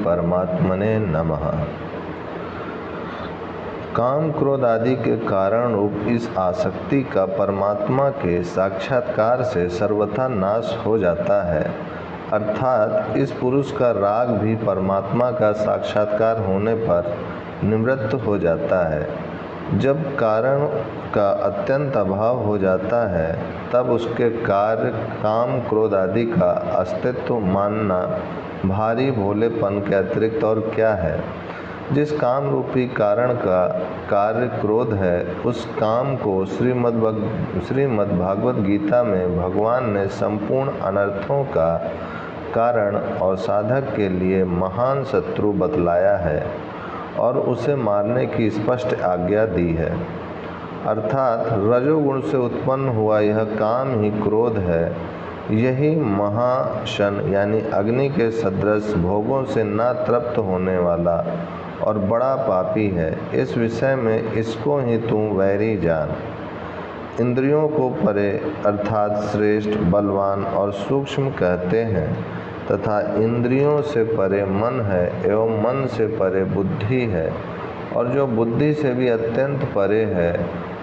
परमात्मने नमः। काम क्रोध आदि के कारण रूप इस आसक्ति का परमात्मा के साक्षात्कार से सर्वथा नाश हो जाता है, अर्थात इस पुरुष का राग भी परमात्मा का साक्षात्कार होने पर निवृत्त हो जाता है। जब कारण का अत्यंत अभाव हो जाता है तब उसके कार्य काम क्रोध आदि का अस्तित्व मानना भारी भोलेपन के अतिरिक्त और क्या है। जिस काम रूपी कारण का कार्य क्रोध है, उस काम को श्रीमद् भागवत गीता में भगवान ने संपूर्ण अनर्थों का कारण और साधक के लिए महान शत्रु बतलाया है और उसे मारने की स्पष्ट आज्ञा दी है। अर्थात रजोगुण से उत्पन्न हुआ यह काम ही क्रोध है। यही महाशन यानी अग्नि के सदृश भोगों से ना तृप्त होने वाला और बड़ा पापी है। इस विषय में इसको ही तू वैरी जान। इंद्रियों को परे अर्थात श्रेष्ठ, बलवान और सूक्ष्म कहते हैं तथा इंद्रियों से परे मन है एवं मन से परे बुद्धि है और जो बुद्धि से भी अत्यंत परे है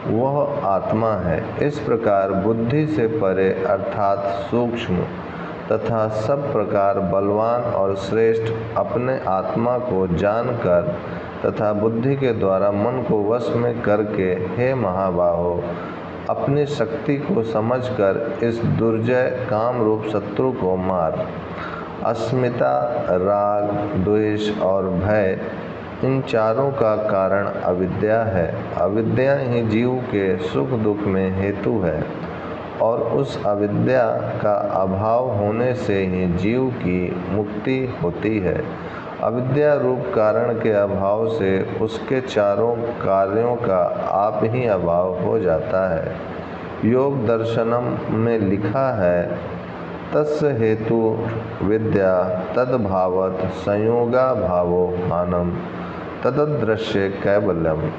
वह आत्मा है। इस प्रकार बुद्धि से परे अर्थात सूक्ष्म तथा सब प्रकार बलवान और श्रेष्ठ अपने आत्मा को जानकर तथा बुद्धि के द्वारा मन को वश में करके, हे महाबाहो, अपनी शक्ति को समझकर इस दुर्जय काम रूप शत्रु को मार। अस्मिता, राग, द्वेष और भय, इन चारों का कारण अविद्या है। अविद्या ही जीव के सुख दुख में हेतु है और उस अविद्या का अभाव होने से ही जीव की मुक्ति होती है। अविद्या रूप कारण के अभाव से उसके चारों कार्यों का आप ही अभाव हो जाता है। योग दर्शनम में लिखा है, तस्य हेतु विद्या तद्भावत संयोगा भावो हानम तददृश्य कैवल्यम।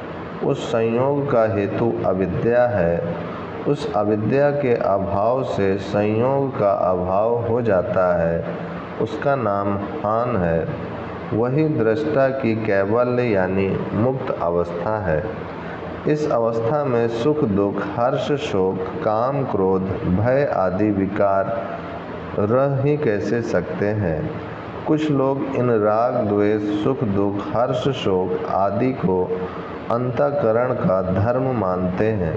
उस संयोग का हेतु अविद्या है। उस अविद्या के अभाव से संयोग का अभाव हो जाता है, उसका नाम हान है। वही दृष्टा की कैवल्य यानी मुक्त अवस्था है। इस अवस्था में सुख दुख, हर्ष शोक, काम क्रोध, भय आदि विकार रह ही कैसे सकते हैं। कुछ लोग इन राग द्वेष, सुख दुख, हर्ष शोक आदि को अंतःकरण का धर्म मानते हैं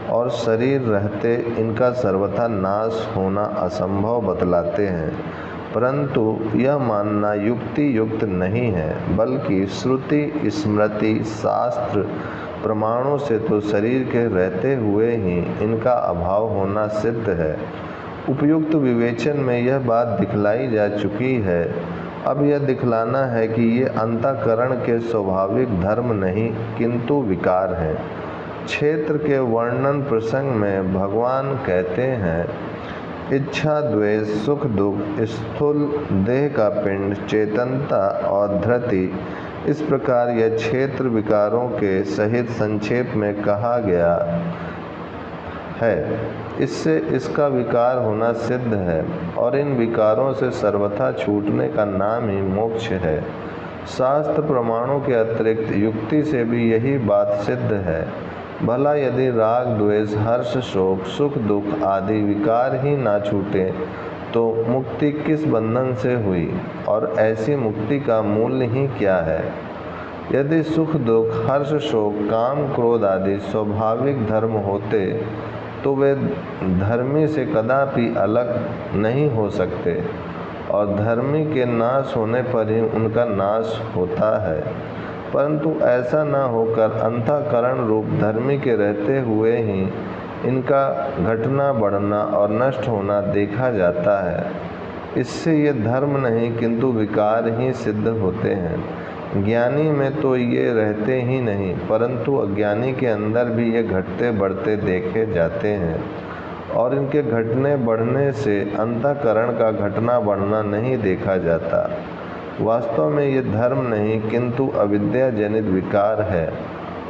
और शरीर रहते इनका सर्वथा नाश होना असंभव बतलाते हैं, परंतु यह मानना युक्ति युक्त नहीं है, बल्कि श्रुति, स्मृति, शास्त्र प्रमाणों से तो शरीर के रहते हुए ही इनका अभाव होना सिद्ध है। उपयुक्त विवेचन में यह बात दिखलाई जा चुकी है। अब यह दिखलाना है कि ये अंतःकरण के स्वाभाविक धर्म नहीं किंतु विकार हैं। क्षेत्र के वर्णन प्रसंग में भगवान कहते हैं, इच्छा, द्वेष, सुख दुख, स्थूल देह का पिंड, चेतनता और धृति, इस प्रकार यह क्षेत्र विकारों के सहित संक्षेप में कहा गया है। इससे इसका विकार होना सिद्ध है और इन विकारों से सर्वथा छूटने का नाम ही मोक्ष है। शास्त्र प्रमाणों के अतिरिक्त युक्ति से भी यही बात सिद्ध है। भला यदि राग द्वेष, हर्ष शोक, सुख दुख आदि विकार ही ना छूटे तो मुक्ति किस बंधन से हुई और ऐसी मुक्ति का मूल्य ही क्या है। यदि सुख दुख, हर्ष शोक, काम क्रोध आदि स्वाभाविक धर्म होते तो वे धर्मी से कदापि अलग नहीं हो सकते और धर्मी के नाश होने पर ही उनका नाश होता है, परंतु ऐसा न होकर अंतःकरण रूप धर्मी के रहते हुए ही इनका घटना बढ़ना और नष्ट होना देखा जाता है। इससे ये धर्म नहीं किंतु विकार ही सिद्ध होते हैं। ज्ञानी में तो ये रहते ही नहीं, परंतु अज्ञानी के अंदर भी ये घटते बढ़ते देखे जाते हैं और इनके घटने बढ़ने से अंतःकरण का घटना बढ़ना नहीं देखा जाता। वास्तव में ये धर्म नहीं किंतु अविद्या जनित विकार है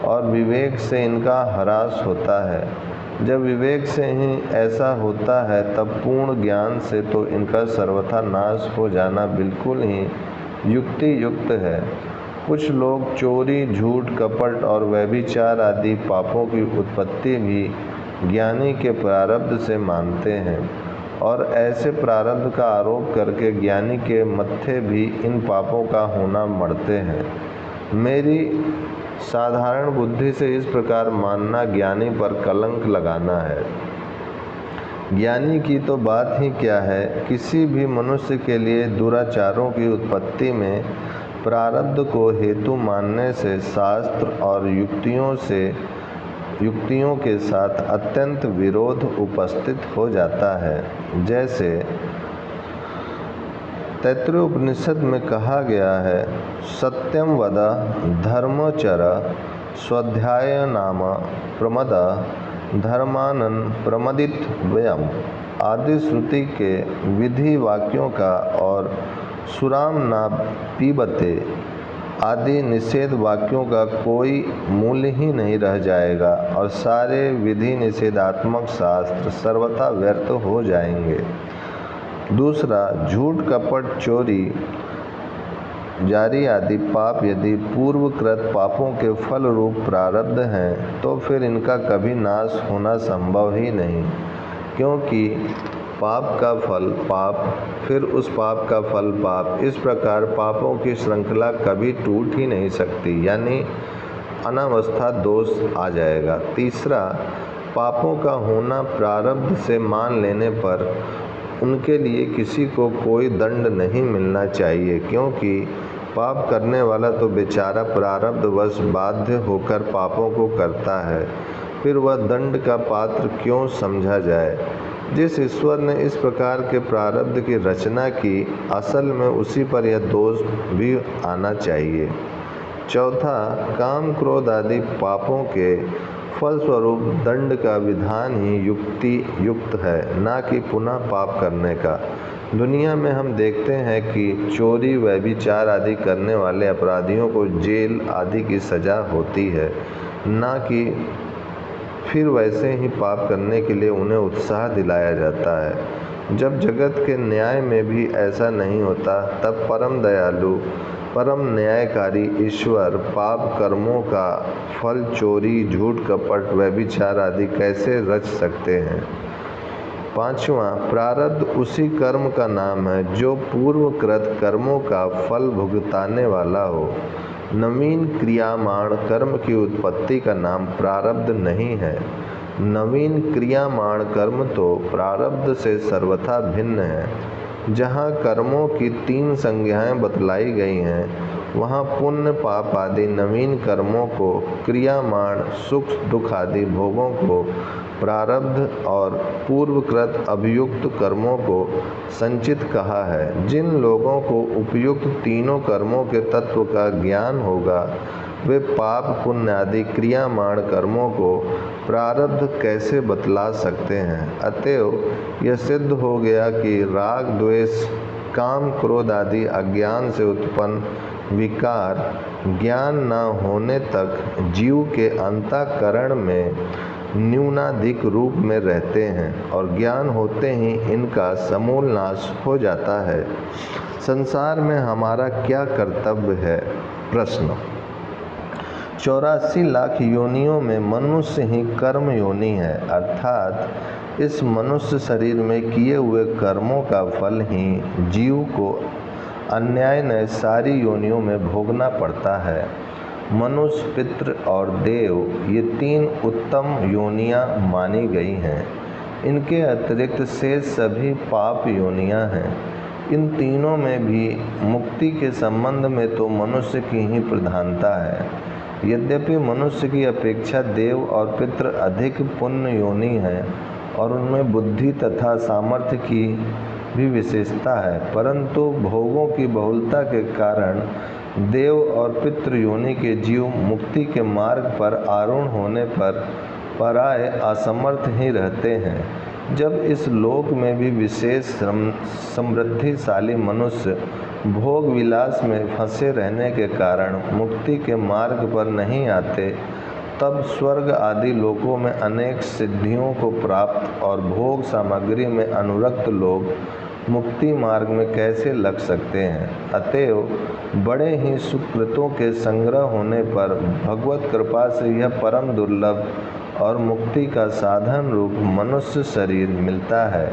और विवेक से इनका ह्रास होता है। जब विवेक से ही ऐसा होता है तब पूर्ण ज्ञान से तो इनका सर्वथा नाश हो जाना बिल्कुल ही युक्ति युक्त है। कुछ लोग चोरी, झूठ, कपट और व्यभिचार आदि पापों की उत्पत्ति भी ज्ञानी के प्रारब्ध से मानते हैं और ऐसे प्रारब्ध का आरोप करके ज्ञानी के मत्थे भी इन पापों का होना मढ़ते हैं। मेरी साधारण बुद्धि से इस प्रकार मानना ज्ञानी पर कलंक लगाना है। ज्ञानी की तो बात ही क्या है, किसी भी मनुष्य के लिए दुराचारों की उत्पत्ति में प्रारब्ध को हेतु मानने से शास्त्र और युक्तियों के साथ अत्यंत विरोध उपस्थित हो जाता है। जैसे तैत्तिरीय उपनिषद में कहा गया है, सत्यम वद धर्मचर स्वाध्याय नाम प्रमद धर्मानन प्रमदित व्यम आदि श्रुति के विधि वाक्यों का और सुराम ना पीबते आदि निषेध वाक्यों का कोई मूल्य ही नहीं रह जाएगा और सारे विधि निषेधात्मक शास्त्र सर्वथा व्यर्थ हो जाएंगे। दूसरा, झूठ, कपट, चोरी, जारी आदि पाप यदि पूर्वकृत पापों के फल रूप प्रारब्ध हैं तो फिर इनका कभी नाश होना संभव ही नहीं, क्योंकि पाप का फल पाप, फिर उस पाप का फल पाप, इस प्रकार पापों की श्रृंखला कभी टूट ही नहीं सकती, यानी अनावस्था दोष आ जाएगा। तीसरा, पापों का होना प्रारब्ध से मान लेने पर उनके लिए किसी को कोई दंड नहीं मिलना चाहिए, क्योंकि पाप करने वाला तो बेचारा प्रारब्धवश बाध्य होकर पापों को करता है, फिर वह दंड का पात्र क्यों समझा जाए। जिस ईश्वर ने इस प्रकार के प्रारब्ध की रचना की, असल में उसी पर यह दोष भी आना चाहिए। चौथा, काम, क्रोध आदि पापों के फलस्वरूप दंड का विधान ही युक्ति युक्त है, ना कि पुनः पाप करने का। दुनिया में हम देखते हैं कि चोरी, व्यभिचार आदि करने वाले अपराधियों को जेल आदि की सज़ा होती है, ना कि फिर वैसे ही पाप करने के लिए उन्हें उत्साह दिलाया जाता है। जब जगत के न्याय में भी ऐसा नहीं होता, तब परम दयालु, परम न्यायकारी ईश्वर पाप कर्मों का फल चोरी, झूठ, कपट, व्यभिचार आदि कैसे रच सकते हैं। पांचवा, प्रारब्ध उसी कर्म का नाम है जो पूर्वकृत कर्मों का फल भुगताने वाला हो। नवीन क्रियामाण कर्म की उत्पत्ति का नाम प्रारब्ध नहीं है। नवीन क्रियामाण कर्म तो प्रारब्ध से सर्वथा भिन्न है। जहाँ कर्मों की 3 संज्ञाएं बतलाई गई हैं, वहाँ पुण्य, पाप आदि नवीन कर्मों को क्रियामाण, सुख दुख आदि भोगों को प्रारब्ध और पूर्वकृत अभियुक्त कर्मों को संचित कहा है। जिन लोगों को उपयुक्त तीनों कर्मों के तत्व का ज्ञान होगा, वे पाप, पुण्य आदि क्रियामाण कर्मों को प्रारब्ध कैसे बतला सकते हैं। अतएव यह सिद्ध हो गया कि राग, द्वेष, काम, क्रोध आदि अज्ञान से उत्पन्न विकार ज्ञान न होने तक जीव के अंतःकरण में न्यूनाधिक रूप में रहते हैं और ज्ञान होते ही इनका समूल नाश हो जाता है। संसार में हमारा क्या कर्तव्य है? प्रश्न। 84 लाख योनियों में मनुष्य ही कर्म योनि है, अर्थात इस मनुष्य शरीर में किए हुए कर्मों का फल ही जीव को अन्याय न सारी योनियों में भोगना पड़ता है। मनुष्य, पितृ और देव, ये 3 उत्तम योनियां मानी गई हैं। इनके अतिरिक्त शेष सभी पाप योनियां हैं। इन तीनों में भी मुक्ति के संबंध में तो मनुष्य की ही प्रधानता है। यद्यपि मनुष्य की अपेक्षा देव और पितृ अधिक पुण्य योनि हैं और उनमें बुद्धि तथा सामर्थ्य की भी विशेषता है, परंतु भोगों की बहुलता के कारण देव और पितृ योनि के जीव मुक्ति के मार्ग पर आरूढ़ होने पर पराय असमर्थ ही रहते हैं। जब इस लोक में भी विशेष समृद्धिशाली मनुष्य भोग विलास में फंसे रहने के कारण मुक्ति के मार्ग पर नहीं आते, तब स्वर्ग आदि लोकों में अनेक सिद्धियों को प्राप्त और भोग सामग्री में अनुरक्त लोग मुक्ति मार्ग में कैसे लग सकते हैं। अतएव बड़े ही सुकृतों के संग्रह होने पर भगवत कृपा से यह परम दुर्लभ और मुक्ति का साधन रूप मनुष्य शरीर मिलता है।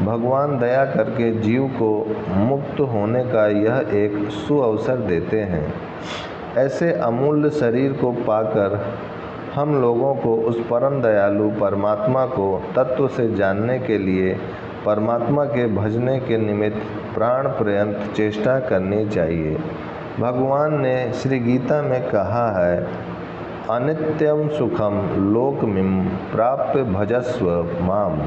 भगवान दया करके जीव को मुक्त होने का यह एक सुअवसर देते हैं। ऐसे अमूल्य शरीर को पाकर हम लोगों को उस परम दयालु परमात्मा को तत्व से जानने के लिए परमात्मा के भजने के निमित्त प्राण पर्यंत चेष्टा करनी चाहिए। भगवान ने श्री गीता में कहा है, अनित्यम सुखम लोकमिम प्राप्य भजस्व माम।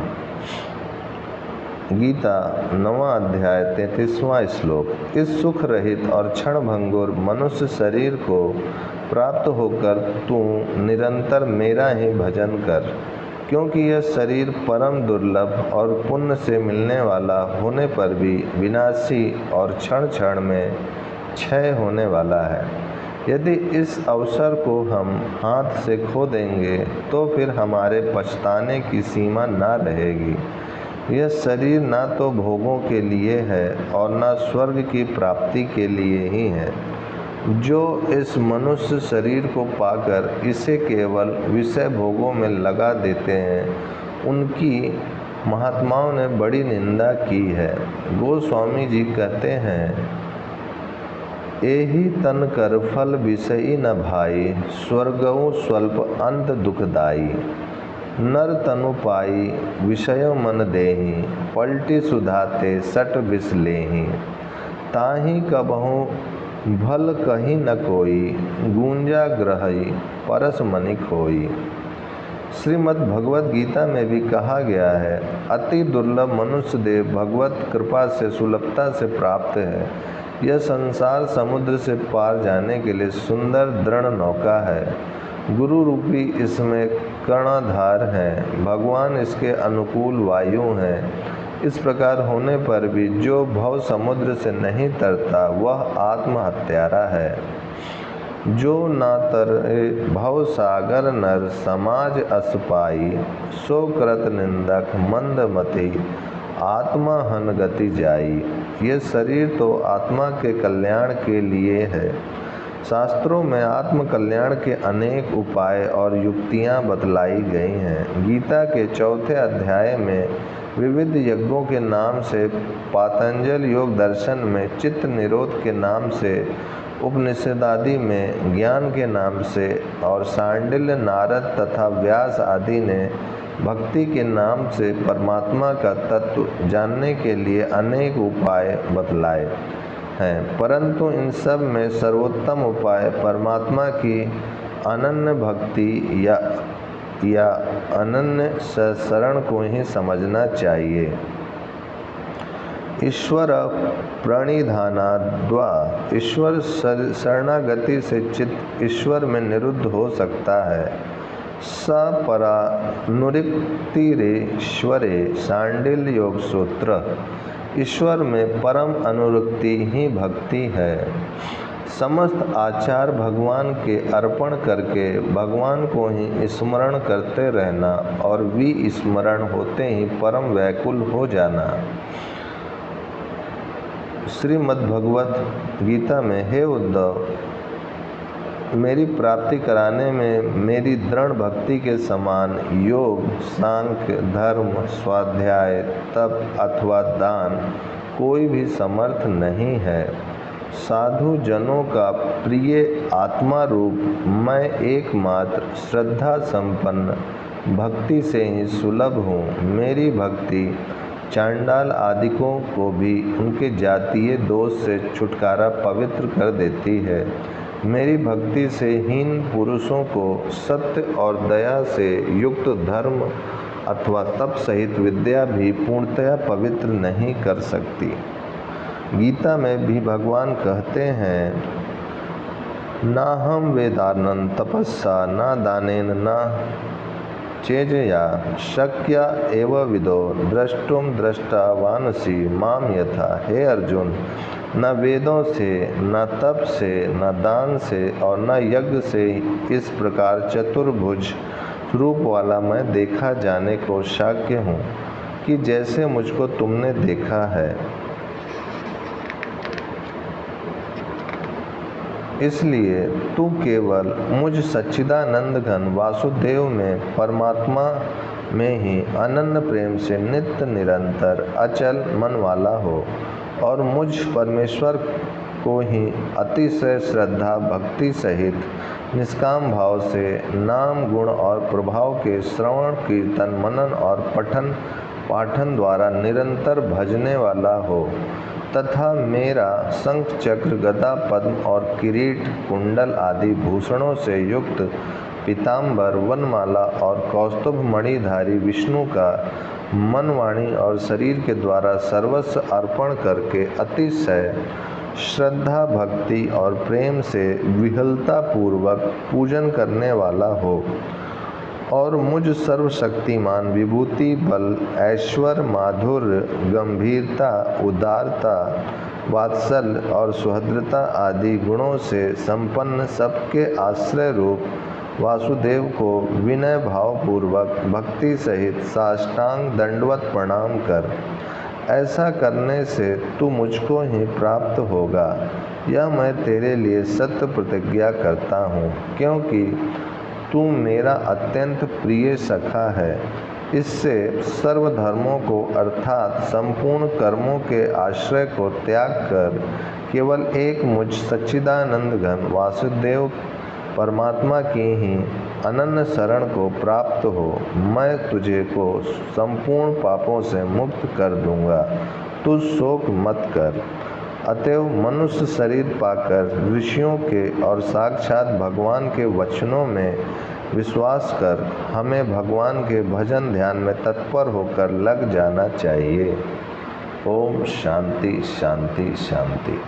गीता 9वां अध्याय 33वां श्लोक। इस सुख रहित और क्षण भंगुर मनुष्य शरीर को प्राप्त होकर तू निरंतर मेरा ही भजन कर, क्योंकि यह शरीर परम दुर्लभ और पुण्य से मिलने वाला होने पर भी विनाशी और क्षण क्षण में क्षय होने वाला है। यदि इस अवसर को हम हाथ से खो देंगे तो फिर हमारे पछताने की सीमा ना रहेगी। यह शरीर ना तो भोगों के लिए है और ना स्वर्ग की प्राप्ति के लिए ही है। जो इस मनुष्य शरीर को पाकर इसे केवल विषय भोगों में लगा देते हैं, उनकी महात्माओं ने बड़ी निंदा की है। गोस्वामी जी कहते हैं, एहि तन कर फल विषयी न भाई, स्वर्गऊ स्वल्प अंत दुखदाई। नर तनु पाई विषय मन देहि, पलटी सुधाते सट विष लेहि। ताहि कबहु भल कहीं न कोई, गूंजा ग्रही परस मनि खोई। श्रीमद् भगवत गीता में भी कहा गया है, अति दुर्लभ मनुष्य देह भगवत कृपा से सुलभता से प्राप्त है। यह संसार समुद्र से पार जाने के लिए सुंदर दृढ़ नौका है। गुरु रूपी इसमें कर्णधार हैं, भगवान इसके अनुकूल वायु हैं। इस प्रकार होने पर भी जो भव समुद्र से नहीं तरता वह आत्महत्यारा है। जो ना तरे भव सागर नर समाज अस पाई, सो कृत निंदक मंदमति आत्मा हन गति जाई। ये शरीर तो आत्मा के कल्याण के लिए है। शास्त्रों में आत्म कल्याण के अनेक उपाय और युक्तियाँ बतलाई गई हैं। गीता के 4थे अध्याय में विविध यज्ञों के नाम से, पातंजल योग दर्शन में चित्त निरोध के नाम से, उपनिषद आदि में ज्ञान के नाम से और सांडिल्य नारद तथा व्यास आदि ने भक्ति के नाम से परमात्मा का तत्व जानने के लिए अनेक उपाय बतलाए हैं। परंतु इन सब में सर्वोत्तम उपाय परमात्मा की अनन्य भक्ति या अनन्य शरण को ही समझना चाहिए। ईश्वर प्रणिधानाद्वा, ईश्वर शरणागति से चित्त ईश्वर में निरुद्ध हो सकता है। सपरा नुरिक्तिरेश्वरे सांडिल्य योग सूत्र। ईश्वर में परम अनुरक्ति ही भक्ति है। समस्त आचार भगवान के अर्पण करके भगवान को ही स्मरण करते रहना और विस्मरण होते ही परम व्याकुल हो जाना। श्रीमद् भगवत गीता में, हे उद्धव, मेरी प्राप्ति कराने में मेरी दृढ़ भक्ति के समान योग, सांख्य, धर्म, स्वाध्याय, तप अथवा दान कोई भी समर्थ नहीं है। साधु जनों का प्रिय आत्मा रूप मैं एकमात्र श्रद्धा संपन्न भक्ति से ही सुलभ हूँ। मेरी भक्ति चांडाल आदिकों को भी उनके जातीय दोष से छुटकारा पवित्र कर देती है। मेरी भक्ति से हीन पुरुषों को सत्य और दया से युक्त धर्म अथवा तप सहित विद्या भी पूर्णतया पवित्र नहीं कर सकती। गीता में भी भगवान कहते हैं, ना हम वेदानन तपस्या ना दानेन ना चेजया शक्या एव विदो द्रष्टुम दृष्टावानसी माम यथा। हे अर्जुन, न वेदों से, न तप से, न दान से और न यज्ञ से इस प्रकार चतुर्भुज रूप वाला मैं देखा जाने को शक्य हूँ। कि जैसे मुझको तुमने देखा है। इसलिए तू केवल मुझ सच्चिदानंद घन वासुदेव में, परमात्मा में ही अनन्य प्रेम से नित्य निरंतर अचल मन वाला हो और मुझ परमेश्वर को ही अतिशय श्रद्धा भक्ति सहित निष्काम भाव से नाम गुण और प्रभाव के श्रवण कीर्तन मनन और पठन पाठन द्वारा निरंतर भजने वाला हो तथा मेरा शंख चक्र गदा पद्म और किरीट कुंडल आदि भूषणों से युक्त पीताम्बर वनमाला और कौस्तुभ मणिधारी विष्णु का मन वाणी और शरीर के द्वारा सर्वस्व अर्पण करके अतिशय श्रद्धा भक्ति और प्रेम से विहलता पूर्वक पूजन करने वाला हो और मुझ सर्वशक्तिमान विभूति बल ऐश्वर्य माधुर्य गंभीरता उदारता वात्सल्य और सुहृदता आदि गुणों से संपन्न सबके आश्रय रूप वासुदेव को विनय भाव पूर्वक भक्ति सहित साष्टांग दंडवत प्रणाम कर। ऐसा करने से तू मुझको ही प्राप्त होगा, यह मैं तेरे लिए सत्य प्रतिज्ञा करता हूँ, क्योंकि तू मेरा अत्यंत प्रिय सखा है। इससे सर्वधर्मों को अर्थात संपूर्ण कर्मों के आश्रय को त्याग कर केवल एक मुझ सच्चिदानंद घन वासुदेव परमात्मा की ही अनन्य शरण को प्राप्त हो। मैं तुझे को संपूर्ण पापों से मुक्त कर दूंगा, तू शोक मत कर। अतएव मनुष्य शरीर पाकर ऋषियों के और साक्षात भगवान के वचनों में विश्वास कर हमें भगवान के भजन ध्यान में तत्पर होकर लग जाना चाहिए। ओम शांति शांति शांति।